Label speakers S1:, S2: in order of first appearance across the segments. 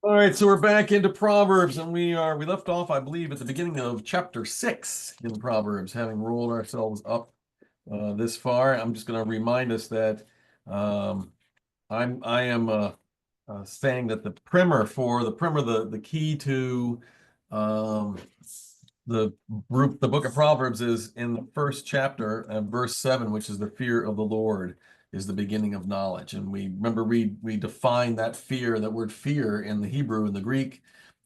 S1: All right, so we're back into Proverbs, and we left off, I believe, at the beginning of chapter 6 in Proverbs, having rolled ourselves up this far. I'm just going to remind us that um, I am saying that the key to um, the book of Proverbs is in the first chapter, verse 7, which is the fear of the Lord is the beginning of knowledge. And we remember we define that fear, that word fear in the Hebrew and the Greek,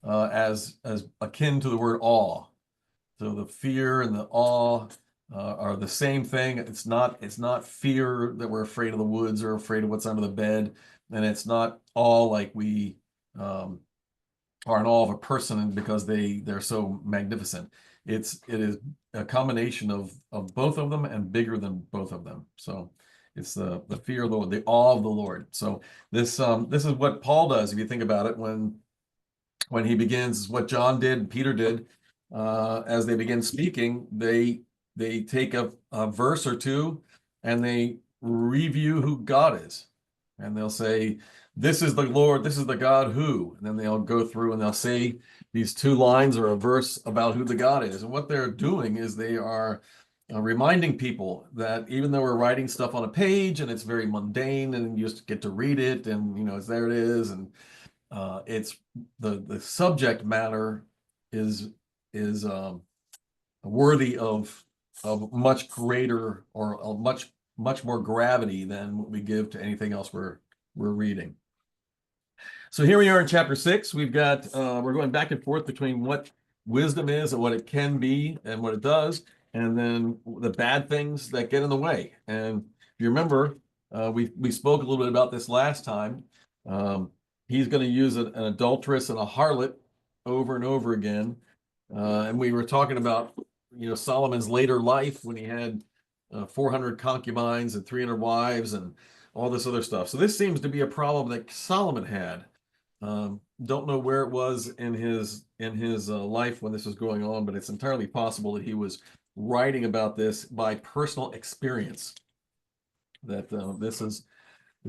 S1: as akin to the word awe. So the fear and the awe are the same thing. It's not fear that we're afraid of the woods or afraid of what's under the bed, and it's not awe like we are in awe of a person because they're so magnificent. It is a combination of both of them and bigger than both of them. So it's the fear of the Lord, the awe of the Lord. So this is what Paul does if you think about it when he begins, what John did and Peter did, as they begin speaking, they take a verse or two and they review who God is. And they'll say, this is the Lord, this is the God who, and then they'll go through and they'll say these two lines or a verse about who the God is. And what they're doing is they are reminding people that even though we're writing stuff on a page and it's very mundane and you just get to read it and it's there it is, and it's the subject matter is worthy of much greater or a much more gravity than what we give to anything else we're reading. So here we are in chapter 6. We're going back and forth between what wisdom is and what it can be and what it does, and then the bad things that get in the way. And if you remember, we spoke a little bit about this last time. He's going to use an adulteress and a harlot over and over again. And we were talking about, Solomon's later life when he had 400 concubines and 300 wives and all this other stuff. So this seems to be a problem that Solomon had. Don't know where it was in his life when this was going on, but it's entirely possible that he was writing about this by personal experience. That this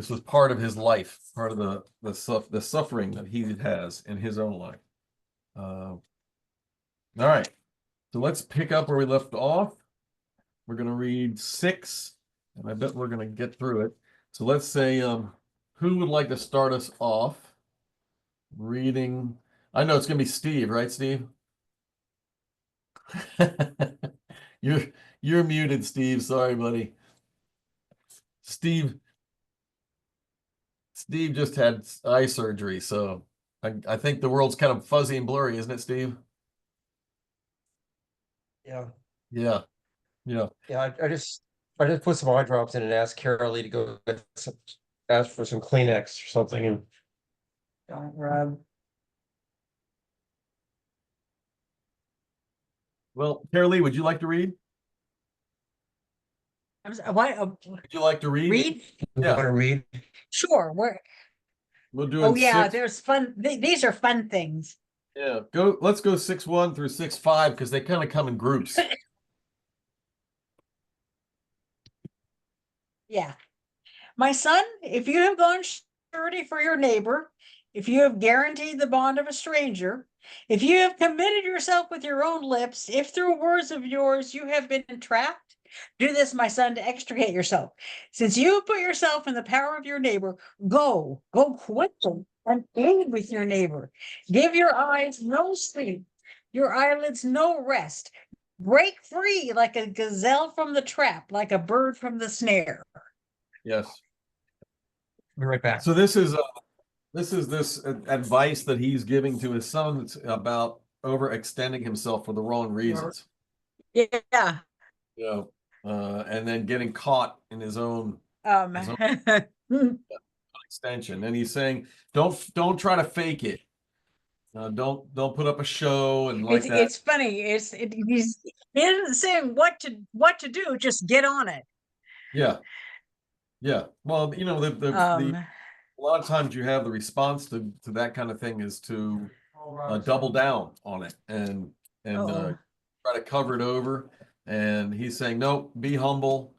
S1: was part of his life, part of the suffering that he has in his own life. All right, so let's pick up where we left off. We're going to read 6, and I bet we're going to get through it. So let's say, who would like to start us off reading? I know it's going to be Steve, right, Steve? You're muted, Steve. Sorry, buddy. Steve just had eye surgery, so I think the world's kind of fuzzy and blurry, isn't it, Steve?
S2: Yeah.
S1: Yeah. Yeah.
S2: Yeah. I just put some eye drops in and asked Carolee to go ask for some Kleenex or something and don't rub.
S1: Well, Carolee, would you like to read?
S3: What?
S1: Would you like to read?
S3: Read?
S1: Yeah.
S2: Want to read?
S3: Sure.
S1: We'll do
S3: Oh yeah,
S1: 6.
S3: there's fun. These are fun things.
S1: Yeah. Let's go 6:1 through 6:5 because they kind of come in groups.
S3: Yeah. My son, if you have gone surety for your neighbor, if you have guaranteed the bond of a stranger, if you have committed yourself with your own lips, if through words of yours you have been entrapped, do this, my son, to extricate yourself. Since you have put yourself in the power of your neighbor, go quickly and aid with your neighbor. Give your eyes no sleep, your eyelids no rest. Break free like a gazelle from the trap, like a bird from the snare.
S1: Yes.
S2: Be right back.
S1: So this is this advice that he's giving to his son about overextending himself for the wrong reasons.
S3: Yeah.
S1: And then getting caught in his own extension. And he's saying, don't try to fake it. Don't put up a show and like that.
S3: It's funny. He isn't saying what to do. Just get on it.
S1: Yeah. Yeah. Well, a lot of times you have the response to that kind of thing is to double down on it and try to cover it over. And he's saying, no, be humble.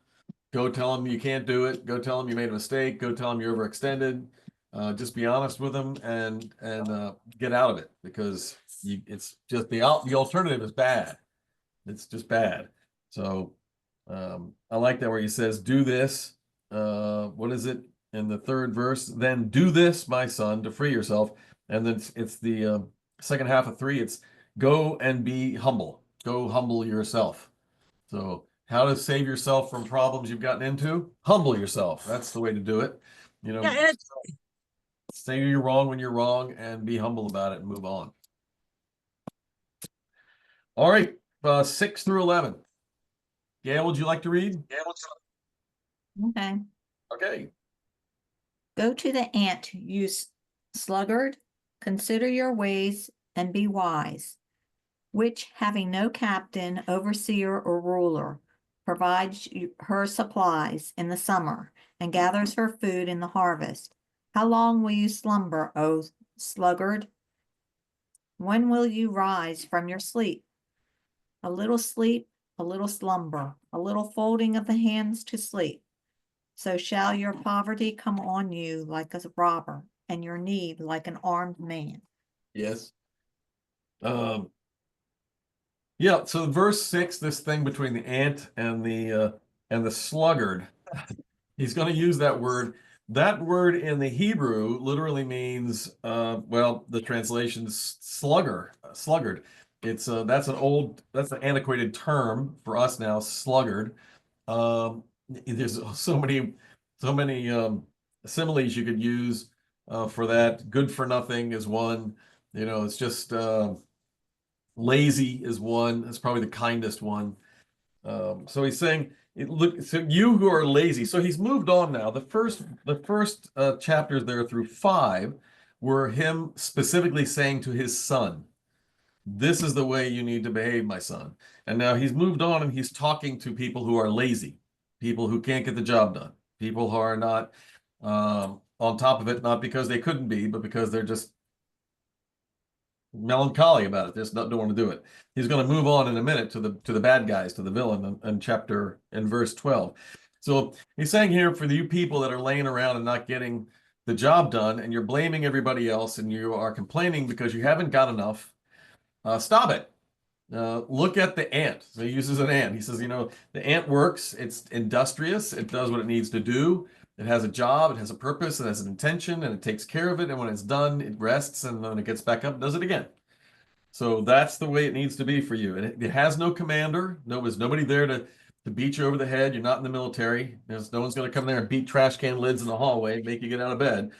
S1: Go tell him you can't do it. Go tell him you made a mistake. Go tell him you're overextended. just be honest with them and get out of it, because it's just the alternative is bad. It's just bad. So I like that where he says, do this. What is it in the third verse? Then do this, my son, to free yourself. And then it's the second half of 3. It's go and be humble. Go humble yourself. So how to save yourself from problems you've gotten into? Humble yourself. That's the way to do it. You know,
S3: Yeah, and
S1: say you're wrong when you're wrong and be humble about it and move on. All right, 6 through 11. Gail, would you like to read?
S4: Okay.
S1: Okay.
S4: Go to the ant, you sluggard, consider your ways and be wise, which, having no captain, overseer, or ruler, provides her supplies in the summer and gathers her food in the harvest. How long will you slumber, O sluggard? When will you rise from your sleep? A little sleep, a little slumber, a little folding of the hands to sleep. So shall your poverty come on you like a robber, and your need like an armed man.
S1: Yes. Yeah, so verse 6, this thing between the ant and the sluggard. He's going to use that word. That word in the Hebrew literally means well, the translation's sluggard. It's that's an antiquated term for us now, sluggard. There's so many similes you could use for that. Good for nothing is one. It's just lazy is one. That's probably the kindest one. So he's saying, look, so you who are lazy. So he's moved on now. The first chapters there through 5 were him specifically saying to his son, this is the way you need to behave, my son. And now he's moved on and he's talking to people who are lazy, people who can't get the job done, people who are not on top of it, not because they couldn't be, but because they're just melancholy about it. Just don't want to do it. He's going to move on in a minute to the bad guys, to the villain in verse 12. So he's saying here, for you people that are laying around and not getting the job done, and you're blaming everybody else, and you are complaining because you haven't got enough, stop it. Look at the ant. So he uses an ant. He says, the ant works. It's industrious. It does what it needs to do. It has a job, it has a purpose, it has an intention, and it takes care of it. And when it's done, it rests, and then it gets back up and does it again. So that's the way it needs to be for you. And it has no commander. There's nobody there to beat you over the head. You're not in the military. No one's going to come there and beat trash can lids in the hallway and make you get out of bed.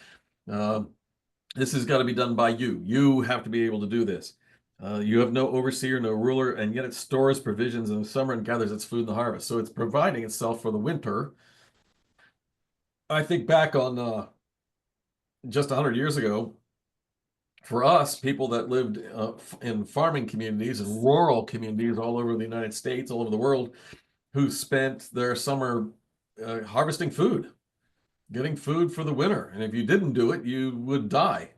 S1: This has got to be done by you. You have to be able to do this. You have no overseer, no ruler, and yet it stores provisions in the summer and gathers its food in the harvest. So it's providing itself for the winter. I think back on just 100 years ago, for us, people that lived in farming communities and rural communities all over the United States, all over the world, who spent their summer harvesting food, getting food for the winter. And if you didn't do it, you would die.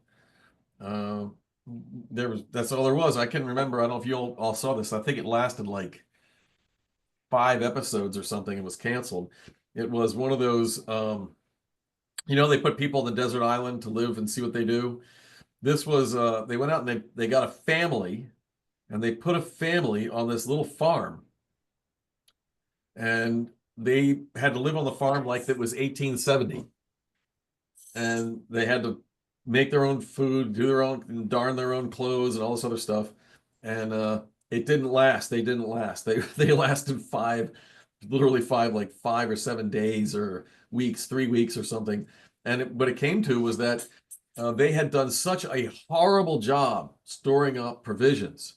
S1: That's all there was. I can remember, I don't know if you all saw this. I think it lasted like 5 episodes or something. It was canceled. It was one of those, they put people on the desert island to live and see what they do. This was, they went out and they got a family, and they put a family on this little farm. And they had to live on the farm like it was 1870. And they had to make their own food, darn their own clothes and all this other stuff. And it didn't last. They didn't last. They lasted literally 5 or 7 days or weeks, 3 weeks or something. And what it came to was that they had done such a horrible job storing up provisions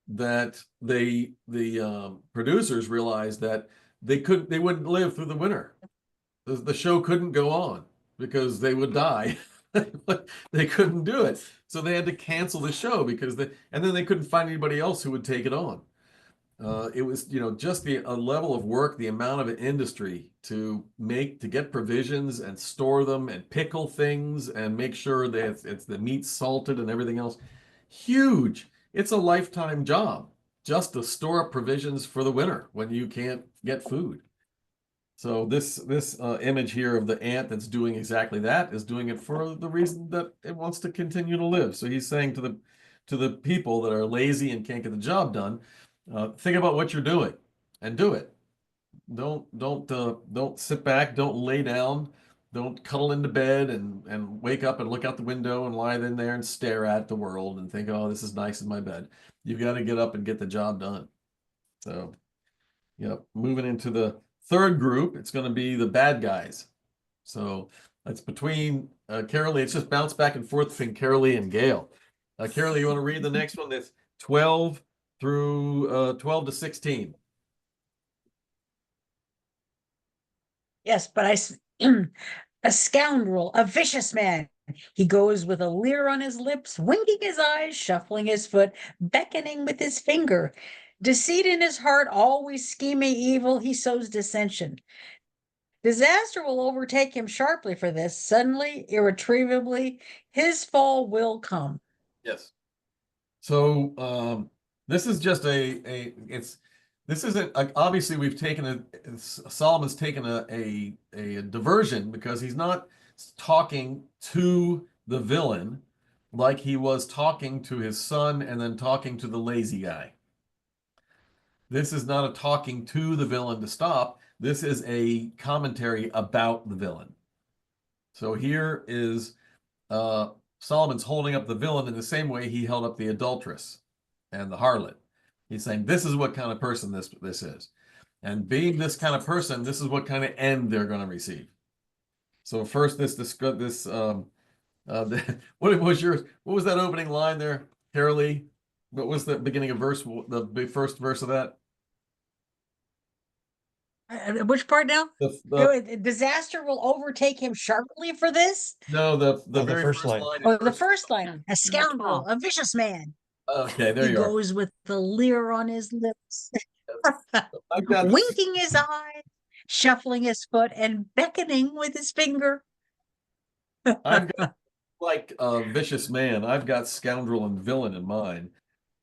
S1: that the producers realized that they wouldn't live through the winter. The show couldn't go on because they would die. They couldn't do it. So they had to cancel the show and then they couldn't find anybody else who would take it on. It was, just a level of work, the amount of industry to get provisions and store them and pickle things and make sure that it's the meat's salted and everything else. Huge. It's a lifetime job just to store up provisions for the winter when you can't get food. So this image here of the ant that's doing exactly that is doing it for the reason that it wants to continue to live. So he's saying to the people that are lazy and can't get the job done, think about what you're doing and do it. Don't sit back, don't lay down, don't cuddle into bed and wake up and look out the window and lie in there and stare at the world and think, oh, this is nice in my bed. You've got to get up and get the job done. So, moving into the third group, it's going to be the bad guys. So it's between Carolee. It's just bounced back and forth between Carolee and Gail. Carolee, you want to read the next one? That's 12 through 12 to 16.
S3: Yes, but a scoundrel, a vicious man. He goes with a leer on his lips, winking his eyes, shuffling his foot, beckoning with his finger. Deceit in his heart, always scheming evil, he sows dissension. Disaster will overtake him sharply for this. Suddenly, irretrievably, his fall will come.
S1: Yes. So this is just this isn't obviously we've taken Solomon's taken a diversion because he's not talking to the villain like he was talking to his son and then talking to the lazy guy. This is not a talking to the villain to stop. This is a commentary about the villain. So here is Solomon's holding up the villain in the same way he held up the adulteress and the harlot. He's saying, this is what kind of person this is. And being this kind of person, this is what kind of end they're going to receive. So first, what was that opening line there, Carolee? What was the beginning of the first verse of that?
S3: Which part now?
S1: The
S3: Disaster will overtake him sharply for this?
S1: No, the
S2: the
S1: very
S2: first
S1: first
S2: line.
S1: line.
S3: Oh, the first line. A scoundrel,
S4: 12.
S3: a vicious man.
S1: Okay, there
S3: He
S1: you are.
S3: goes with the leer on his lips,
S1: I've got
S3: winking his eye, shuffling his foot, and beckoning with his finger.
S1: I've got like a vicious man. I've got scoundrel and villain in mind.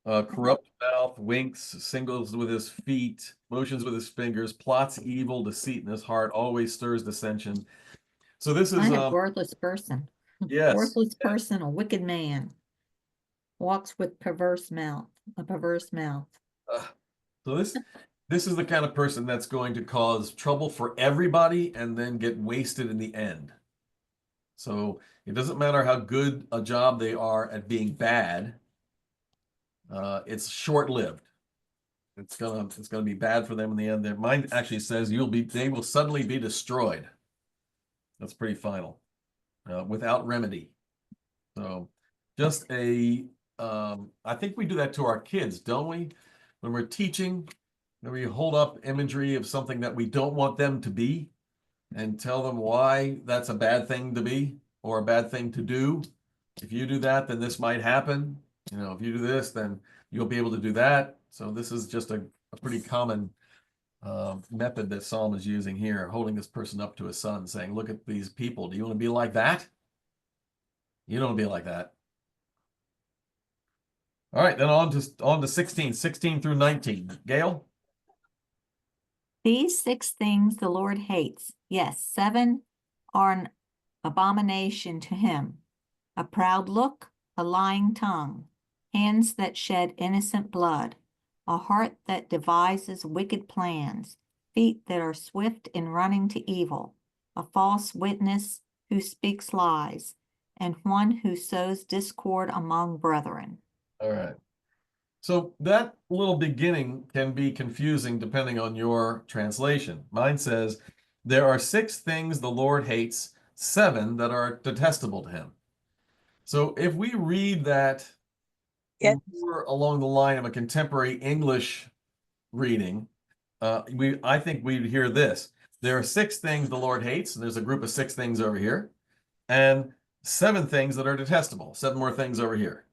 S1: Corrupt mouth, winks, singles with his feet, motions with his fingers, plots evil, deceit in his heart, always stirs dissension. So this is
S4: Kind of worthless person.
S1: yes,
S4: Worthless person, a wicked man. Walks with perverse mouth, a perverse mouth.
S1: so this is the kind of person that's going to cause trouble for everybody and then get wasted in the end. So it doesn't matter how good a job they are at being bad. It's short-lived. It's gonna be bad for them in the end. Their mind actually says they will suddenly be destroyed. That's pretty final, without remedy. So just I think we do that to our kids, don't we? When we're teaching, when we hold up imagery of something that we don't want them to be and tell them why that's a bad thing to be or a bad thing to do. If you do that, then this might happen. If you do this, then you'll be able to do that. So this is just a pretty common method that Solomon is using here, holding this person up to his son, saying, look at these people. Do you want to be like that? You don't want to be like that. All right, then on to 16 through 19. Gail?
S4: These 6 things the Lord hates. Yes, 7 are an abomination to him. A proud look, a lying tongue, hands that shed innocent blood, a heart that devises wicked plans, feet that are swift in running to evil, a false witness who speaks lies, and one who sows discord among brethren.
S1: All right. So that little beginning can be confusing depending on your translation. Mine says, there are 6 things the Lord hates, 7 that are detestable to him. So if we read that more along the line of a contemporary English reading, I think we'd hear this. There are 6 things the Lord hates, and there's a group of 6 things over here, and 7 things that are detestable, 7 more things over here.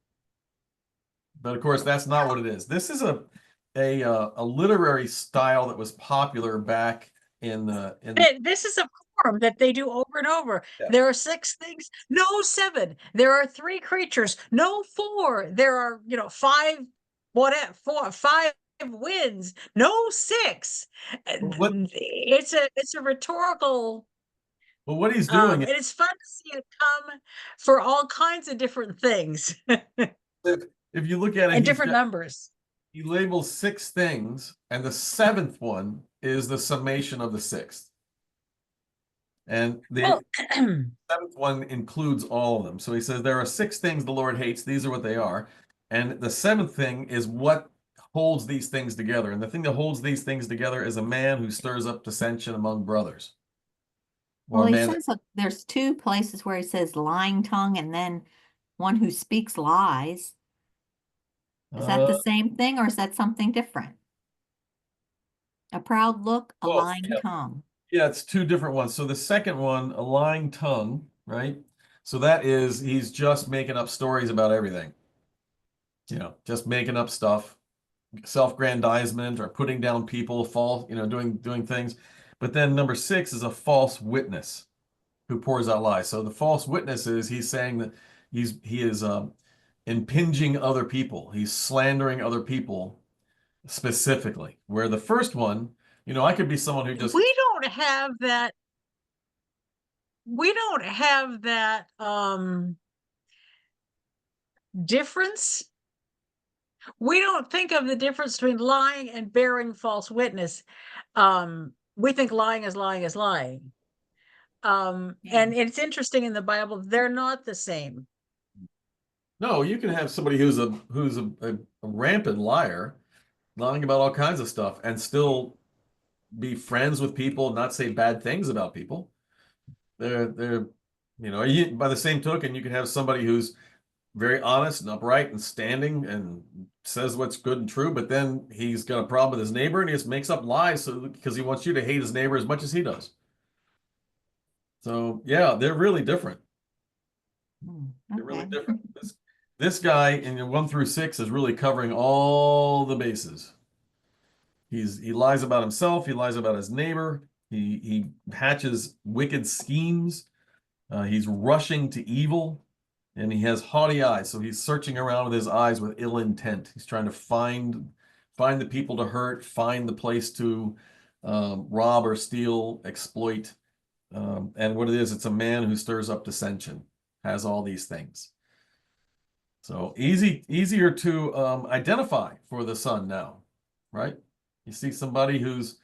S1: But of course, that's not what it is. This is a literary style that was popular back in
S3: This is a form that they do over and over.
S1: Yeah.
S3: There are 6 things, no 7. There are 3 creatures, no 4. There are 5, 5 wins, no 6.
S1: What-
S3: It's a rhetorical,
S1: But what he's doing
S3: and it's fun to see it come for all kinds of different things
S1: if you look at it,
S3: and different numbers.
S1: he labels 6 things, and the 7th one is the summation of the 6th. And the
S3: Well,
S1: 7th one includes all of them. So he says there are 6 things the Lord hates. These are what they are. And the 7th thing is what holds these things together. And the thing that holds these things together is a man who stirs up dissension among brothers. Or
S4: Well,
S1: a
S4: he
S1: man
S4: says there's 2 places where he says lying tongue and then one who speaks lies. Is that the same thing or is that something different? A proud look, a lying tongue.
S1: Yeah, it's 2 different ones. So the second one, a lying tongue, right? So that is, he's just making up stories about everything. Just making up stuff, self-grandizement or putting down people, false, doing things. But then number 6 is a false witness who pours out lies. So the false witness is he's saying that he is impinging other people. He's slandering other people specifically. Where the first one, I could be someone who just
S3: we don't have that. We don't have that difference. We don't think of the difference between lying and bearing false witness. We think lying is lying is lying. And it's interesting in the Bible, they're not the same.
S1: No, you can have somebody who's a rampant liar, lying about all kinds of stuff, and still be friends with people, not say bad things about people. They're by the same token, you can have somebody who's very honest and upright and standing and says what's good and true, but then he's got a problem with his neighbor and he just makes up lies because he wants you to hate his neighbor as much as he does. So yeah, they're really different. They're really
S4: Okay.
S1: different. This guy in 1 through 6 is really covering all the bases. He lies about himself. He lies about his neighbor. He hatches wicked schemes. He's rushing to evil, and he has haughty eyes. So he's searching around with his eyes with ill intent. He's trying to find the people to hurt, find the place to rob or steal, exploit. And what it is, it's a man who stirs up dissension, has all these things. So easier to identify for the son now, right? You see somebody who's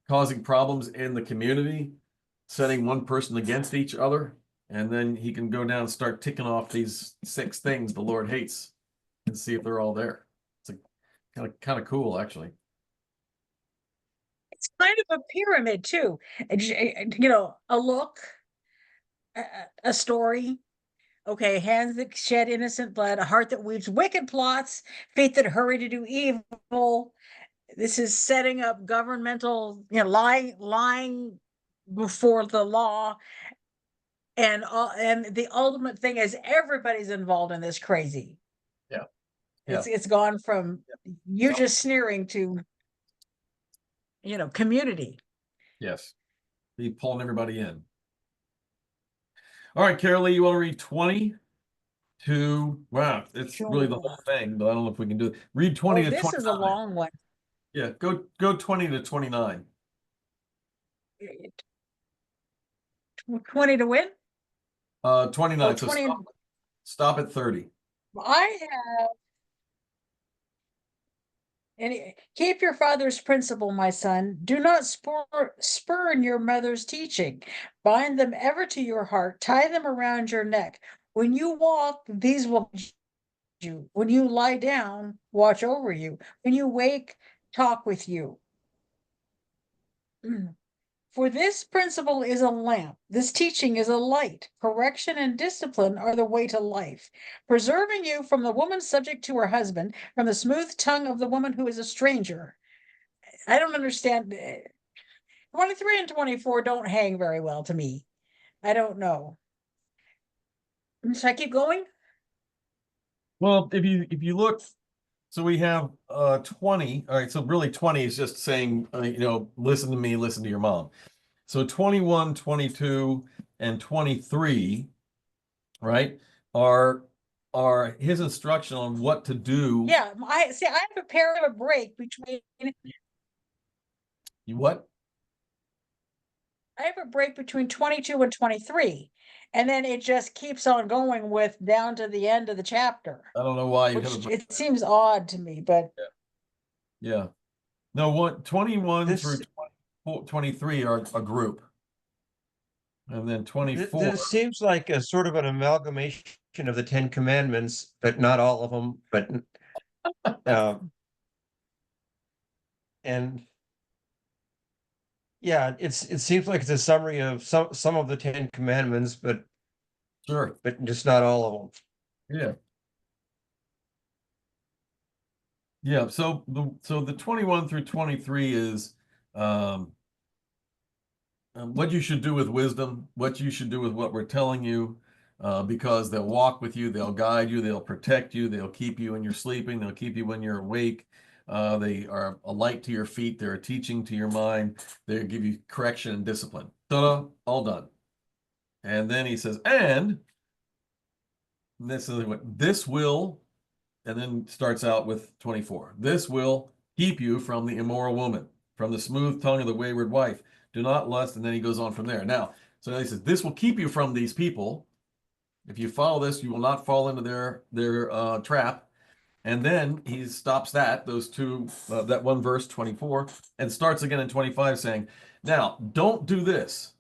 S1: causing problems in the community, setting one person against each other, and then he can go down and start ticking off these 6 things the Lord hates and see if they're all there. It's kind of cool, actually.
S3: It's kind of a pyramid too. A look, a story. Okay, hands that shed innocent blood, a heart that weaves wicked plots, feet that hurry to do evil. This is setting up governmental, lying before the law. And the ultimate thing is everybody's involved in this crazy.
S1: Yeah.
S3: It's gone from you just sneering to community.
S1: Yes. Be pulling everybody in. All right, Carolee, you want to read 20 to, wow, it's really the whole thing, but I don't know if we can do it. Read 20 to 29.
S3: This is a long one.
S1: Yeah, go 20 to 29.
S3: 20 to win?
S1: 29. So
S3: 20.
S1: stop at 30.
S3: I have. Keep your father's principle, my son. Do not spurn your mother's teaching. Bind them ever to your heart. Tie them around your neck. When you walk, these will you. When you lie down, watch over you. When you wake, talk with you. For this principle is a lamp. This teaching is a light. Correction and discipline are the way to life, preserving you from the woman subject to her husband, from the smooth tongue of the woman who is a stranger. I don't understand. 23 and 24 don't hang very well to me. I don't know. Should I keep going?
S1: Well, if you look, so we have 20. All right, so really 20 is just saying, listen to me, listen to your mom. So 21, 22, and 23, right, are are his instruction on what to do.
S3: Yeah, I see. I have a break between.
S1: What?
S3: I have a break between 22 and 23, and then it just keeps on going with down to the end of the chapter,
S1: I don't know why you have a
S3: which
S1: break.
S3: it seems odd to me, but
S1: Yeah. No, 21
S2: This-
S1: through 23 are a group. And then 24.
S2: This seems like a sort of an amalgamation of the Ten Commandments, but not all of them, but and yeah, it seems like it's a summary of some of the Ten Commandments, but
S1: Sure.
S2: just not all of them.
S1: Yeah. Yeah, so the 21 through 23 is what you should do with wisdom, what you should do with what we're telling you, because they'll walk with you, they'll guide you, they'll protect you, they'll keep you when you're sleeping, they'll keep you when you're awake. They are a light to your feet, they're a teaching to your mind, they give you correction and discipline. Ta-da, all done. And then he says, and this is what this will, and then starts out with 24. This will keep you from the immoral woman, from the smooth tongue of the wayward wife. Do not lust. And then he goes on from there. Now, so he says, this will keep you from these people. If you follow this, you will not fall into their trap. And then he stops those two, that one verse 24, and starts again in 25 saying, now, don't do this.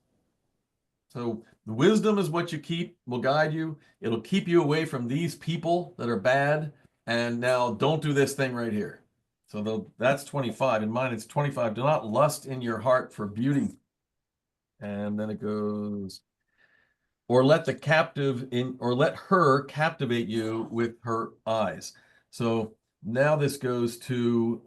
S1: So the wisdom is what you keep, will guide you. It'll keep you away from these people that are bad. And now don't do this thing right here. So that's 25. In mine, it's 25. Do not lust in your heart for beauty. And then it goes, or let her captivate you with her eyes. So now this goes to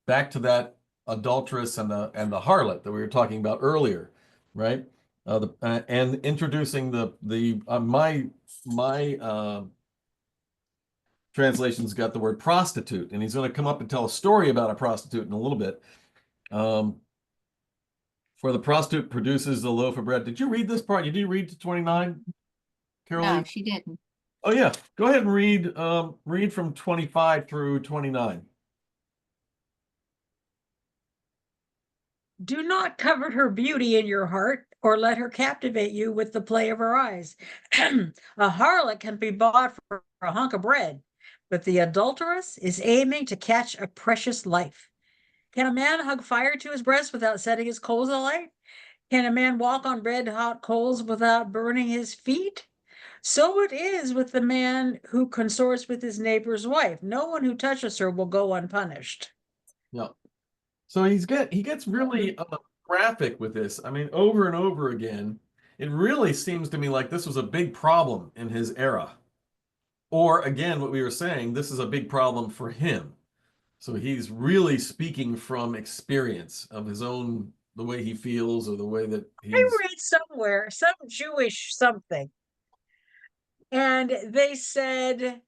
S1: back to that adulteress and the harlot that we were talking about earlier, right? And introducing my translation's got the word prostitute, and he's going to come up and tell a story about a prostitute in a little bit. For the prostitute produces a loaf of bread. Did you read this part? Did you read to 29, Caroline?
S4: No, she didn't.
S1: Oh yeah, go ahead and read from 25 through 29.
S3: do not covet her beauty in your heart, or let her captivate you with the play of her eyes. A harlot can be bought for a hunk of bread, but the adulteress is aiming to catch a precious life. Can a man hug fire to his breast without setting his coals alight? Can a man walk on red hot coals without burning his feet? So it is with the man who consorts with his neighbor's wife. No one who touches her will go unpunished.
S1: Yeah. So he gets really graphic with this. I mean, over and over again, it really seems to me like this was a big problem in his era. Or again, what we were saying, this is a big problem for him. So he's really speaking from experience of his own, the way he feels or the way that
S3: I
S1: he's.
S3: read somewhere, some Jewish something, and they said,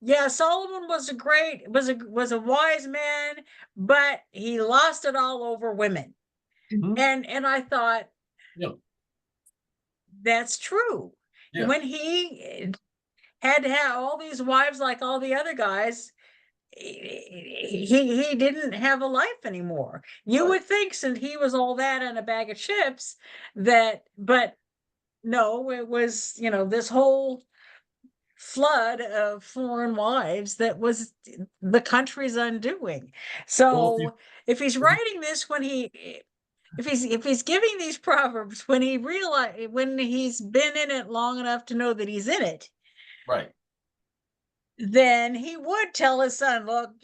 S3: yeah, Solomon was a wise man, but he lost it all over women.
S1: Mhm.
S3: And I thought,
S1: Yeah.
S3: that's true.
S1: Yeah.
S3: When he had to have all these wives like all the other guys, he didn't have a life anymore. You
S1: Right.
S3: would think, since he was all that and a bag of chips, but no, it was, this whole flood of foreign wives that was the country's undoing. So if he's writing this if he's giving these proverbs when he's been in it long enough to know that he's in it,
S1: Right.
S3: then he would tell his son, look,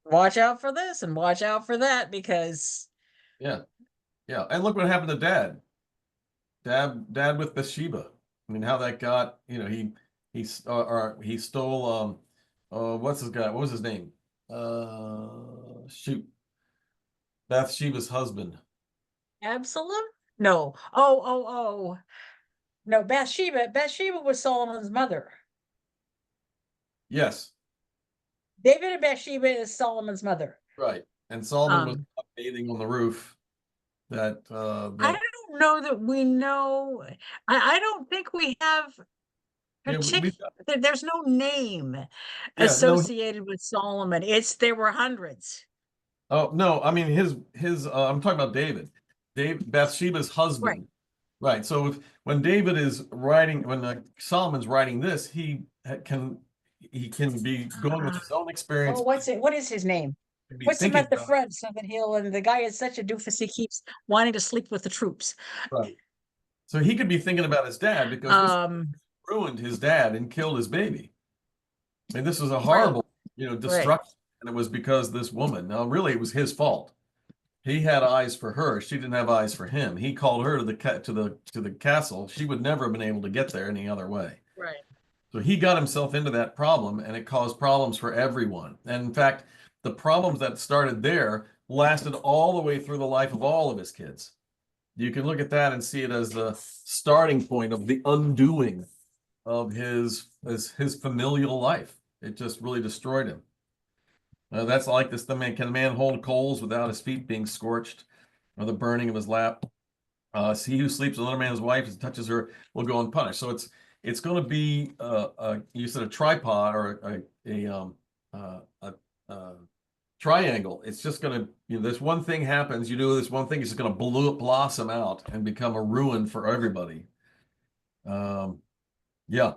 S3: watch out for this and watch out for that, because
S1: Yeah. Yeah. And look what happened to Dad with Bathsheba. I mean, how that got, he stole what's his guy? What was his name? Shoot. Bathsheba's husband.
S3: Absalom? No. Oh. No, Bathsheba. Bathsheba was Solomon's mother.
S1: Yes.
S3: David and Bathsheba is Solomon's mother.
S1: Right. And Solomon was
S3: Um,
S1: bathing on the roof.
S3: I don't know that we know. I don't think we have
S1: Yeah, we've
S3: There's no name
S1: no,
S3: associated with Solomon. There were hundreds.
S1: oh, no, I mean, I'm talking about David. Bathsheba's husband. Right. So when David is writing, when Solomon's writing this, he can be going with his own experience.
S3: Oh, what is his name?
S1: Be
S3: Puts him
S1: thinking
S3: at the
S1: about it.
S3: front so that and the guy is such a doofus, he keeps wanting to sleep with the troops.
S1: Right. So he could be thinking about his dad because this ruined his dad and killed his baby. I mean, this was a horrible, destruction, and it was because this woman. Now, really, it was his fault. He had eyes for her. She didn't have eyes for him. He called her to the castle. She would never have been able to get there any other way.
S3: Right.
S1: So he got himself into that problem, and it caused problems for everyone. And in fact, the problems that started there lasted all the way through the life of all of his kids. You can look at that and see it as the starting point of the undoing of his familial life. It just really destroyed him. That's like this. Can a man hold coals without his feet being scorched, or the burning of his lap? He who sleeps with another man's wife and touches her will go unpunished. So it's going to be you said a tripod or a triangle. It's just going to, this one thing happens. You do this one thing, it's just going to blossom out and become a ruin for everybody. Yeah.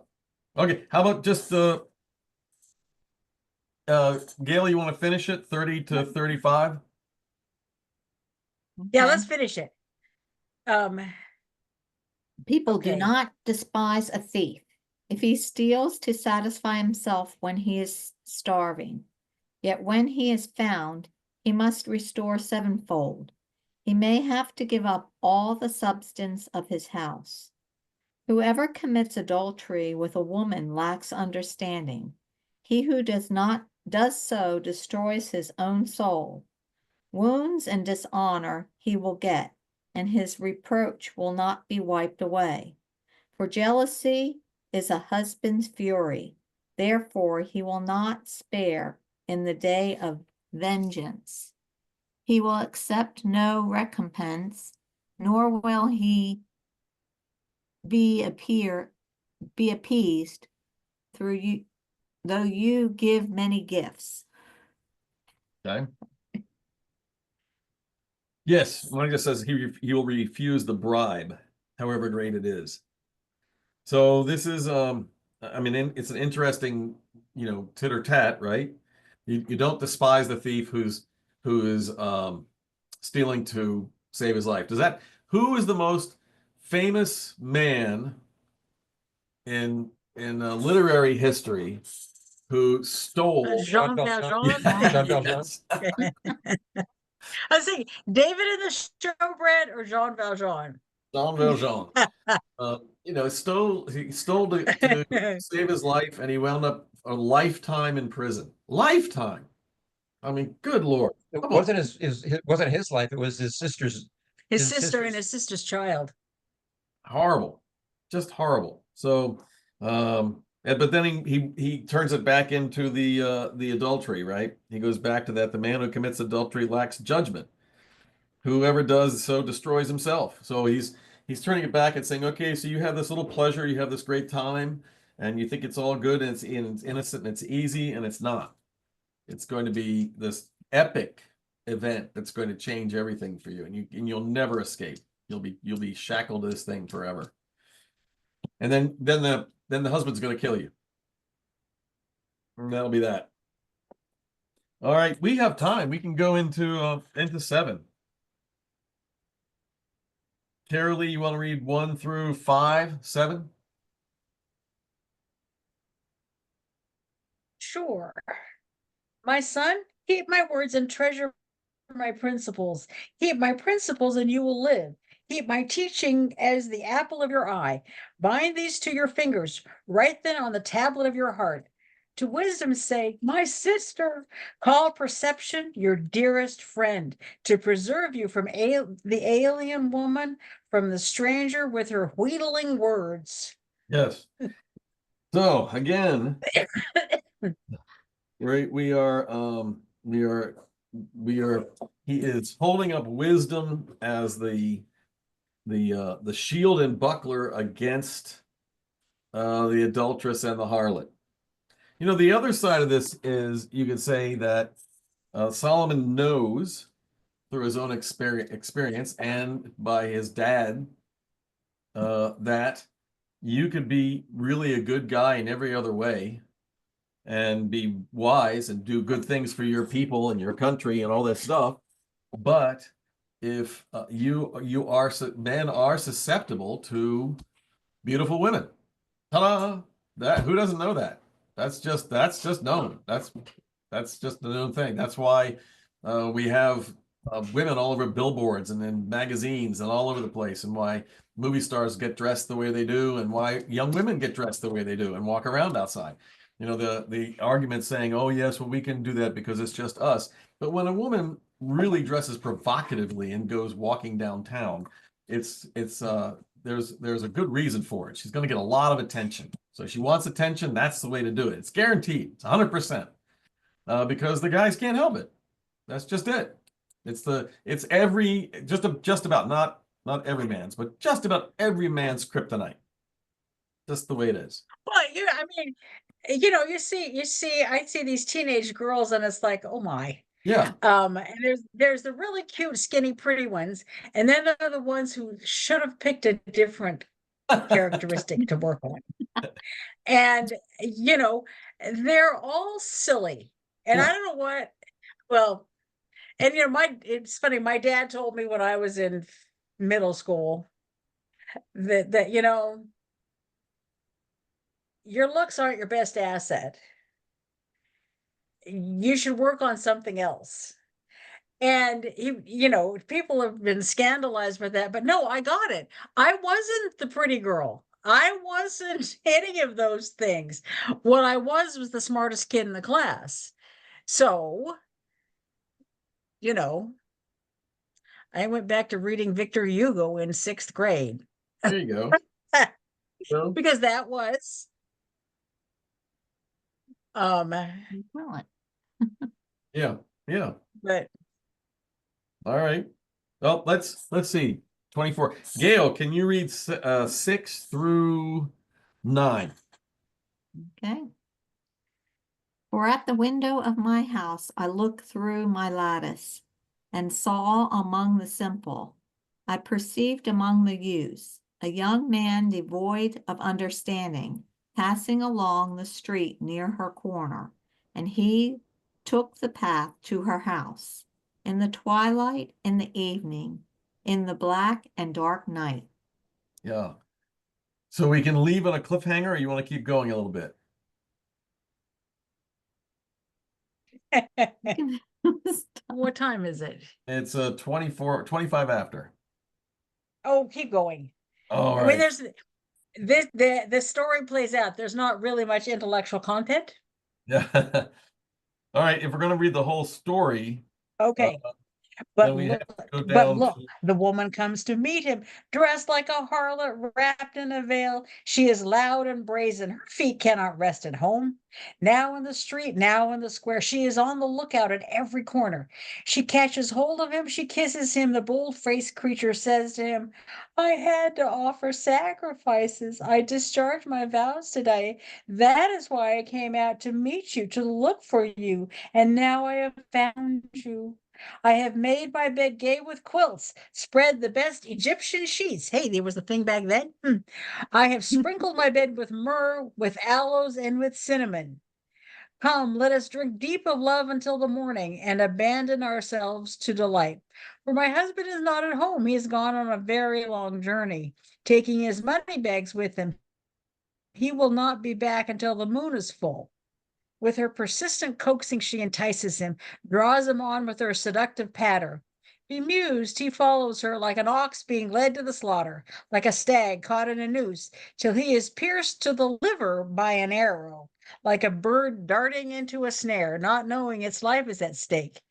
S1: Okay. How about just Gail, you want to finish it 30 to 35?
S3: Yeah,
S4: Okay.
S3: let's finish it.
S4: People
S3: Okay.
S4: do not despise a thief if he steals to satisfy himself when he is starving. Yet when he is found, he must restore sevenfold. He may have to give up all the substance of his house. Whoever commits adultery with a woman lacks understanding. He who does so destroys his own soul. Wounds and dishonor he will get, and his reproach will not be wiped away. For jealousy is a husband's fury, therefore he will not spare in the day of vengeance. He will accept no recompense, nor will he be appeased through you, though you give many gifts.
S1: Okay. Yes, Monica says he will refuse the bribe, however great it is. So this is I mean, it's an interesting, tit or tat, right? You don't despise the thief who is stealing to save his life. Who is the most famous man in literary history who stole?
S3: Jean Valjean.
S2: Jean Valjean.
S1: Yes.
S3: I was thinking David in the showbread or Jean Valjean.
S1: Jean Valjean. He stole to save his life, and he wound up a lifetime in prison. Lifetime. I mean, good Lord.
S2: It
S1: Come on.
S2: wasn't his life. It was his sister's.
S3: His sister and his sister's child.
S1: Horrible, just horrible. So, but then he turns it back into the adultery, right? He goes back to that. The man who commits adultery lacks judgment. Whoever does so destroys himself. So he's turning it back and saying, okay, so you have this little pleasure, you have this great time, and you think it's all good and it's innocent and it's easy, and it's not. It's going to be this epic event that's going to change everything for you, and you'll never escape. You'll be shackled to this thing forever. And then the husband's going to kill you. And that'll be that. All right, we have time. We can go into 7. Carolee, you want to read 1 through 5, 7?
S3: Sure. My son, keep my words and treasure my principles. Keep my principles and you will live. Keep my teaching as the apple of your eye. Bind these to your fingers. Write them on the tablet of your heart. To wisdom's sake, my sister, call perception your dearest friend, to preserve you from the alien woman, from the stranger with her wheedling words.
S1: Yes. So again, right, we are he is holding up wisdom as the shield and buckler against the adulteress and the harlot. You know, the other side of this is you could say that Solomon knows through his own experience and by his dad that you could be really a good guy in every other way and be wise and do good things for your people and your country and all that stuff. But if men are susceptible to beautiful women. Ta-da! That who doesn't know that? That's just known. That's just the known thing. That's why we have women all over billboards and in magazines and all over the place, and why movie stars get dressed the way they do, and why young women get dressed the way they do and walk around outside. You know, the argument saying, "Oh yes, well we can do that because it's just us." But when a woman really dresses provocatively and goes walking downtown, there's a good reason for it. She's going to get a lot of attention. So she wants attention. That's the way to do it. It's guaranteed. It's 100%. Because the guys can't help it. That's just it. It's just about not every man's, but just about every man's kryptonite. Just the way it is.
S3: Well, I mean, you see, I see these teenage girls, and it's like, oh my.
S1: Yeah.
S3: And there's the really cute, skinny, pretty ones, and then there are the ones who should have picked a different characteristic to work on. And they're all silly. And I don't know what, well, and it's funny, my dad told me when I was in middle school that your looks aren't your best asset. You should work on something else. And people have been scandalized by that, but no, I got it. I wasn't the pretty girl. I wasn't any of those things. What I was the smartest kid in the class. So, I went back to reading Victor Hugo in 6th grade.
S1: There you go. So,
S3: Because that was
S4: Well,
S1: yeah.
S3: but
S1: All right. Well, let's see. 24. Gail, can you read 6 through 9?
S4: okay. For at the window of my house I looked through my lattice, and saw among the simple, I perceived among the youths, a young man devoid of understanding, passing along the street near her corner, and he took the path to her house, in the twilight, in the evening, in the black and dark night.
S1: Yeah. So we can leave on a cliffhanger, or you want to keep going a little bit?
S3: what time is it?
S1: It's 25 after.
S3: Oh, keep going.
S1: All
S3: I mean,
S1: right.
S3: there's the story plays out. There's not really much intellectual content.
S1: Yeah. All right. If we're going to read the whole story,
S3: Okay.
S1: then
S3: But
S1: we have
S3: look,
S1: to go down
S3: look,
S1: to,
S3: the woman comes to meet him, dressed like a harlot, wrapped in a veil. She is loud and brazen. Her feet cannot rest at home. Now in the street, now in the square. She is on the lookout at every corner. She catches hold of him. She kisses him. The bold-faced creature says to him, I had to offer sacrifices. I discharged my vows today. That is why I came out to meet you, to look for you. And now I have found you. I have made my bed gay with quilts, spread the best Egyptian sheets. Hey, there was a thing back then. I have sprinkled my bed with myrrh, with aloes, and with cinnamon. Come, let us drink deep of love until the morning and abandon ourselves to delight. For my husband is not at home. He has gone on a very long journey, taking his money bags with him. He will not be back until the moon is full. With her persistent coaxing, she entices him, draws him on with her seductive patter. Bemused, he follows her like an ox being led to the slaughter, like a stag caught in a noose, till he is pierced to the liver by an arrow, like a bird darting into a snare, not knowing its life is at stake.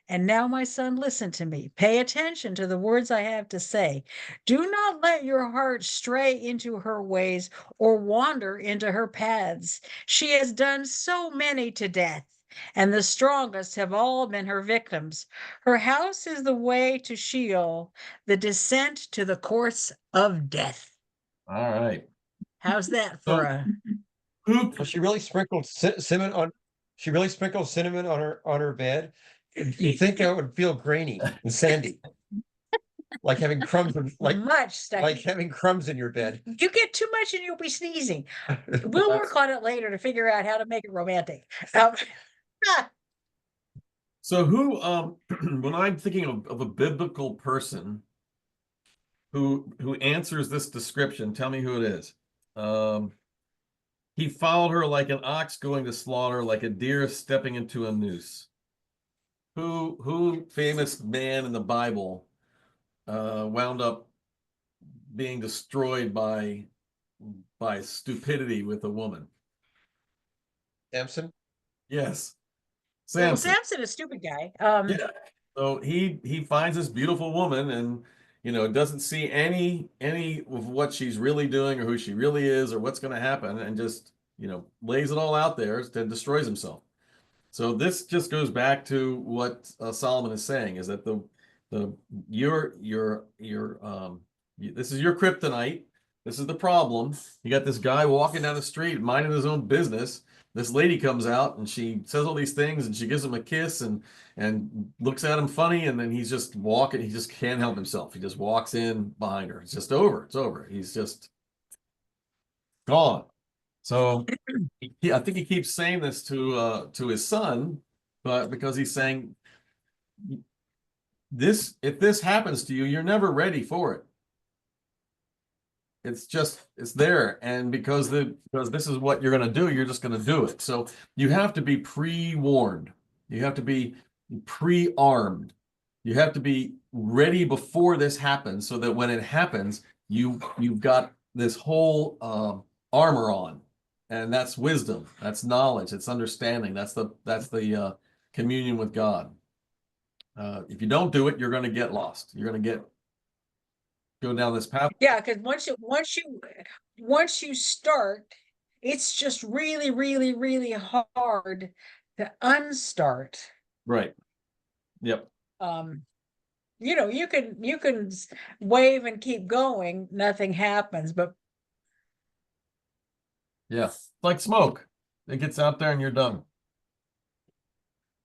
S3: And now, my son, listen to me. Pay attention to the words I have to say. Do not let your heart stray into her ways or wander into her paths. She has done so many to death, and the strongest have all been her victims. Her house is the way to Sheol, the descent to the courts of death.
S1: all right.
S3: How's that for a?
S1: Who,
S2: Well, she really sprinkled cinnamon on, she really sprinkled cinnamon on her bed. You think that would feel grainy and sandy? Like having crumbs,
S3: Much stuff.
S2: like having crumbs in your bed.
S3: You get too much and you'll be sneezing. We'll work on it later to figure out how to make it romantic.
S1: so who, when I'm thinking of a biblical person who answers this description, tell me who it is. He followed her like an ox going to slaughter, like a deer stepping into a noose. Who famous man in the Bible wound up being destroyed by stupidity with a woman?
S2: Samson?
S1: Yes,
S3: Well,
S1: Samson.
S3: Samson is a stupid guy.
S1: Yeah. So he finds this beautiful woman and doesn't see any of what she's really doing or who she really is or what's going to happen, and just lays it all out there, then destroys himself. So this just goes back to what Solomon is saying, is that this is your kryptonite. This is the problem. You got this guy walking down the street minding his own business. This lady comes out and she says all these things and she gives him a kiss and looks at him funny, and then he's just walking. He just can't help himself. He just walks in behind her. It's just over. It's over. He's just gone. So I think he keeps saying this to his son, but because he's saying this, if this happens to you, you're never ready for it. It's there, and because this is what you're going to do, you're just going to do it. So you have to be pre-warned. You have to be pre-armed. You have to be ready before this happens, so that when it happens, you've got this whole armor on, and that's wisdom, that's knowledge, it's understanding, that's the communion with God. If you don't do it, you're going to get lost. You're going to go down this path.
S3: Yeah, because once you start, it's just really, really, really hard to unstart.
S1: Right. Yep.
S3: You can wave and keep going, nothing happens, but
S1: Yeah. It's like smoke. It gets out there and you're done.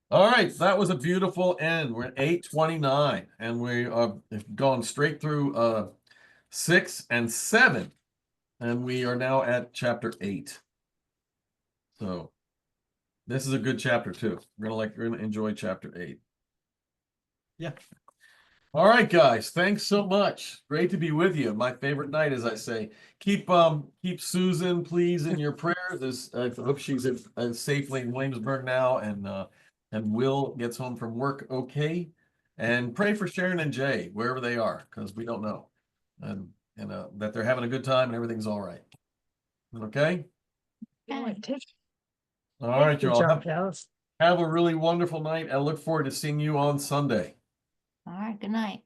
S1: All right, that was a beautiful end. We're at 8:29, and we have gone straight through 6 and 7, and we are now at chapter 8. So this is a good chapter too. We're gonna enjoy chapter 8. Yeah. All right, guys. Thanks so much. Great to be with you. My favorite night, as I say. Keep Susan, please, in your prayers. I hope she's safely in Williamsburg now, and Will gets home from work okay. And pray for Sharon and Jay wherever they are, because we don't know, and that they're having a good time and everything's all right. Okay. All right, y'all. Have a really wonderful night. I look forward to seeing you on Sunday.
S4: All right, good night.